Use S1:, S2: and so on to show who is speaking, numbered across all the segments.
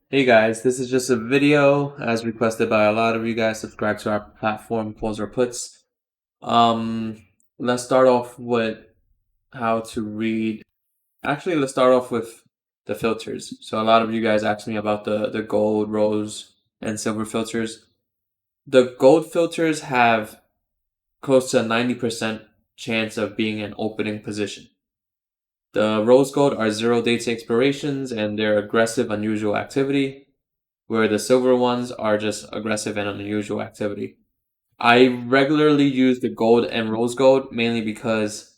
S1: Hey guys, this is just a video as requested by a lot of you guys. Subscribe to our platform, Pulls or Puts. Let's start off with how to read. Actually, let's start off with the filters. So a lot of you guys asked me about the gold, rose, and silver filters. The gold filters have close to a 90% chance of being an opening position. The rose gold are 0 day to expirations and they're aggressive, unusual activity, where the silver ones are just aggressive and unusual activity. I regularly use the gold and rose gold mainly because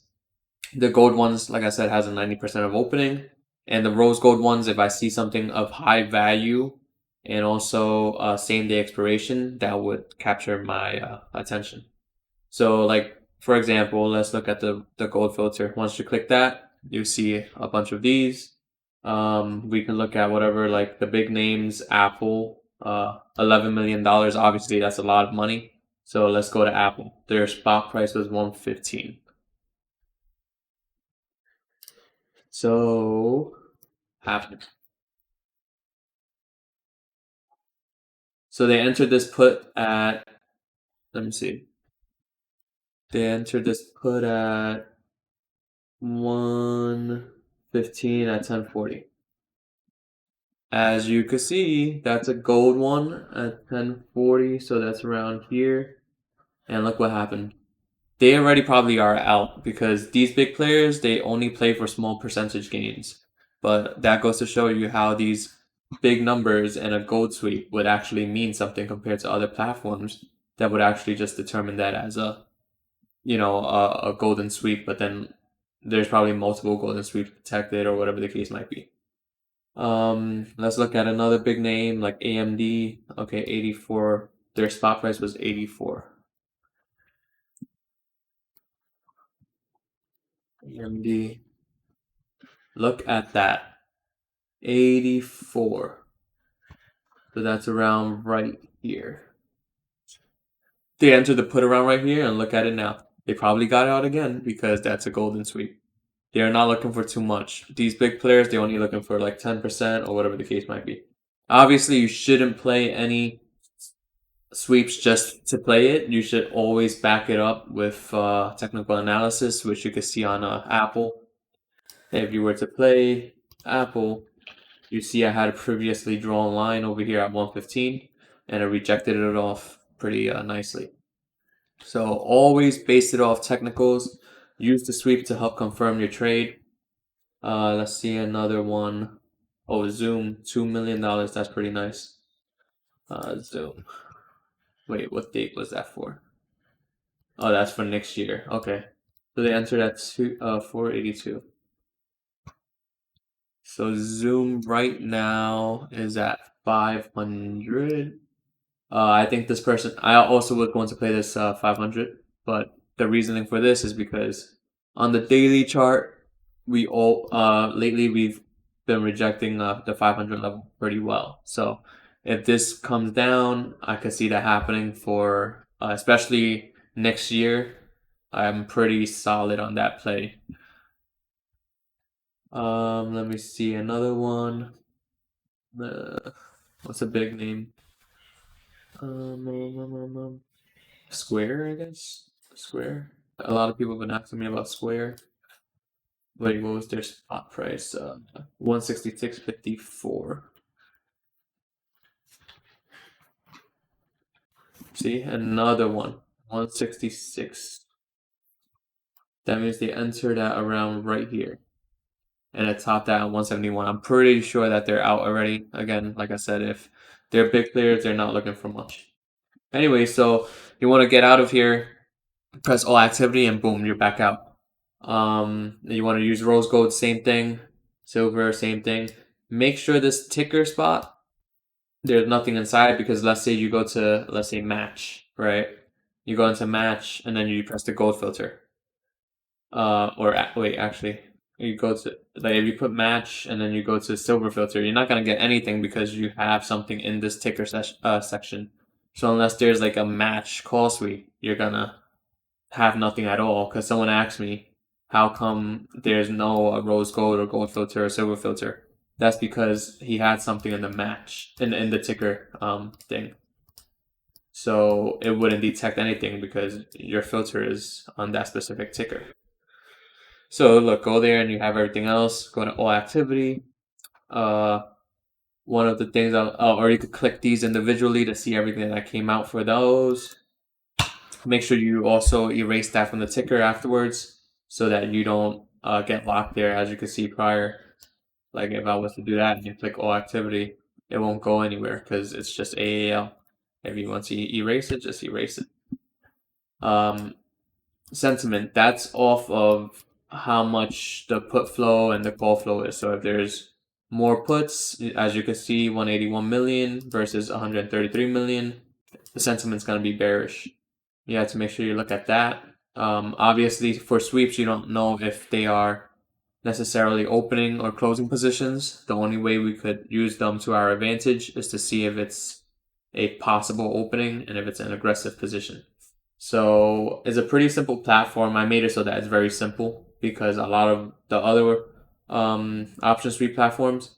S1: the gold ones, like I said, has a 90% of opening, and the rose gold ones, if I see something of high value and also same day expiration, that would capture my attention. So, like for example, let's look at the gold filter. Once you click that, you see a bunch of these. We can look at whatever, like the big names, Apple, $11 million. Obviously, that's a lot of money. So let's go to Apple. Their spot price was 115. So Apple. So they entered this put at. Let me see. They entered this put at 115 at 1040. As you can see, that's a gold one at 1040, so that's around here. And look what happened. They already probably are out because these big players, they only play for small percentage gains. But that goes to show you how these big numbers and a gold sweep would actually mean something compared to other platforms that would actually just determine that as a golden sweep, but then there's probably multiple golden sweeps protected or whatever the case might be. Let's look at another big name like AMD. Okay, 84. Their spot price was 84. AMD. Look at that. 84. So that's around right here. They entered the put around right here and look at it now. They probably got out again because that's a golden sweep. They are not looking for too much. These big players, they're only looking for like 10% or whatever the case might be. Obviously, you shouldn't play any sweeps just to play it. You should always back it up with technical analysis, which you can see on Apple. If you were to play Apple, you see I had a previously drawn line over here at 115, and I rejected it off pretty nicely. So always base it off technicals. Use the sweep to help confirm your trade. Let's see another one. Oh, Zoom, $2 million. That's pretty nice. Zoom. Wait, what date was that for? Oh, that's for next year. Okay. So they entered at 482. So Zoom right now is at 500. I think this person, I also would want to play this 500, but the reasoning for this is because on the daily chart, lately we've been rejecting the 500 level pretty well. So if this comes down, I could see that happening for especially next year. I'm pretty solid on that play. Let me see another one. What's a big name? Square, I guess. Square. A lot of people have been asking me about Square. Wait, what was their spot price? 166.54. See, another one. 166. That means they entered at around right here. And it topped out at 171. I'm pretty sure that they're out already. Again, like I said, if they're big players, they're not looking for much. Anyway, so you want to get out of here, press all activity, and boom, you're back out. You want to use rose gold, same thing. Silver, same thing. Make sure this ticker spot, there's nothing inside, because let's say you go to, let's say, match, right? You go into match and then you press the gold filter. Wait, actually, you go to, like, if you put match and then you go to silver filter, you're not gonna get anything because you have something in this ticker section. So unless there's like a match call sweep, you're gonna have nothing at all. Because someone asked me, how come there's no rose gold or gold filter or silver filter? That's because he had something in the match in the ticker thing. So it wouldn't detect anything because your filter is on that specific ticker. So look, go there and you have everything else. Go to all activity. One of the things or you could click these individually to see everything that came out for those. Make sure you also erase that from the ticker afterwards so that you don't get locked there. As you can see prior, like if I was to do that and you click all activity, it won't go anywhere because it's just AAL. If you want to erase it, just erase it. Sentiment, that's off of how much the put flow and the call flow is. So if there's more puts, as you can see, 181 million versus 133 million, the sentiment's going to be bearish. You have to make sure you look at that. Obviously, for sweeps, you don't know if they are necessarily opening or closing positions. The only way we could use them to our advantage is to see if it's a possible opening and if it's an aggressive position. So it's a pretty simple platform. I made it so that it's very simple because a lot of the other option sweep platforms,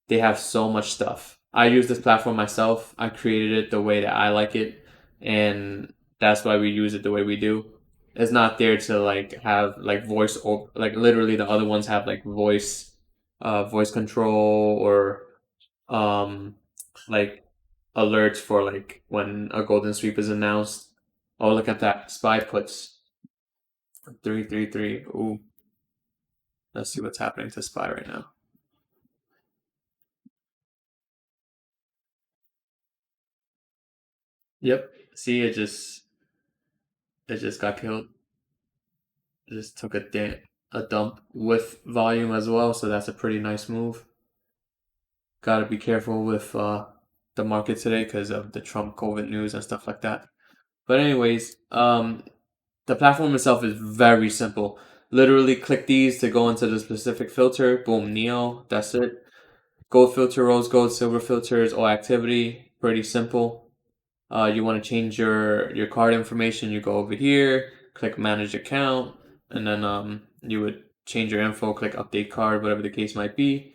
S1: they have so much stuff. I use this platform myself. I created it the way that I like it, and that's why we use it the way we do. It's not there to like have like voice or like literally the other ones have like voice control or like alerts for like when a golden sweep is announced. Oh, look at that. SPY puts 333. Ooh. Let's see what's happening to SPY right now. Yep. See, it just got killed. It just took a dump with volume as well, so that's a pretty nice move. Gotta be careful with the market today because of the Trump COVID news and stuff like that. But anyways, the platform itself is very simple. Literally click these to go into the specific filter. Boom, Neo. That's it. Gold filter, rose gold, silver filters, all activity. Pretty simple. You want to change your card information. You go over here, click manage account, and then you would change your info. Click update card, whatever the case might be,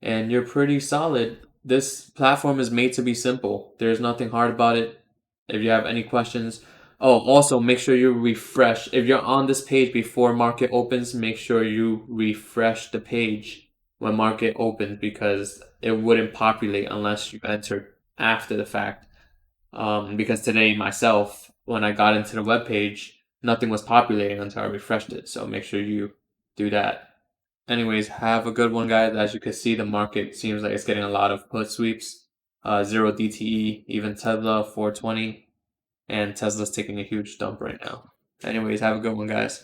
S1: and you're pretty solid. This platform is made to be simple. There's nothing hard about it. If you have any questions, oh, also make sure you refresh. If you're on this page before market opens, make sure you refresh the page when market opens because it wouldn't populate unless you entered after the fact. Because today myself, when I got into the web page, nothing was populating until I refreshed it. So make sure you do that. Anyways, have a good one, guys. As you can see, the market seems like it's getting a lot of put sweeps. 0 DTE, even Tesla 420, and Tesla's taking a huge dump right now. Anyways, have a good one, guys.